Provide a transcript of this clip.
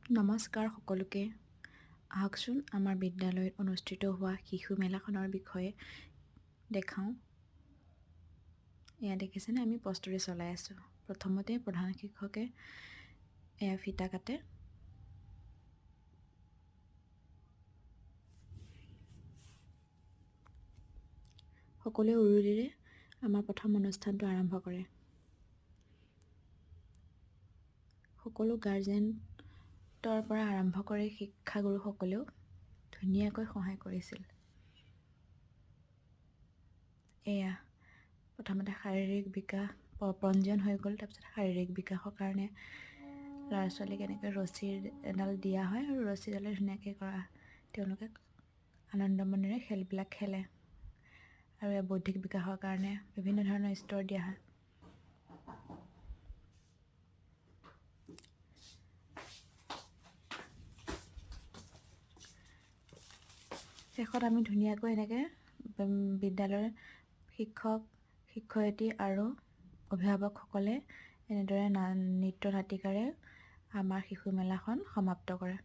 নমস্কাৰ সকলোকে। আহকচোন আমাৰ বিদ্যালয়ত অনুষ্ঠিত হোৱা শিশু মেলাখনৰ বিষয়ে দেখাওঁ। এয়া দেখিছেনে, আমি প্ৰস্তুতি চলাই আছোঁ। প্ৰথমতে প্ৰধান শিক্ষকে এয়া ফিতা কাটে। সকলোৱে উৰুলিৰে আমাৰ প্ৰথম অনুষ্ঠানটো আৰম্ভ কৰে। সকলো গাৰ্জেনৰ পৰা আৰম্ভ কৰি শিক্ষাগুৰুসকলেও ধুনীয়াকৈ সহায় কৰিছিল। এয়া প্ৰথমতে শাৰীৰিক বিকাশ পঞ্জীয়ন হৈ গ'ল। তাৰপিছত শাৰীৰিক বিকাশৰ কাৰণে ল'ৰা ছোৱালীক এনেকৈ ৰছী এডাল দিয়া হয় আৰু ৰছীডালে ধুনীয়াকৈ কৰা তেওঁলোকে আনন্দ মনেৰে খেলবিলাক খেলে। আৰু এই বৌদ্ধিক বিকাশৰ কাৰণে বিভিন্ন ধৰণৰ স্তৰ দিয়া হয়। শেষত আমি ধুনীয়াকৈ এনেকৈ বিদ্যালয়ৰ শিক্ষক শিক্ষয়িত্ৰী আৰু অভিভাৱকসকলে এনেদৰে নৃত্য নাটিকাৰে আমাৰ শিশু মেলাখন সমাপ্ত কৰে।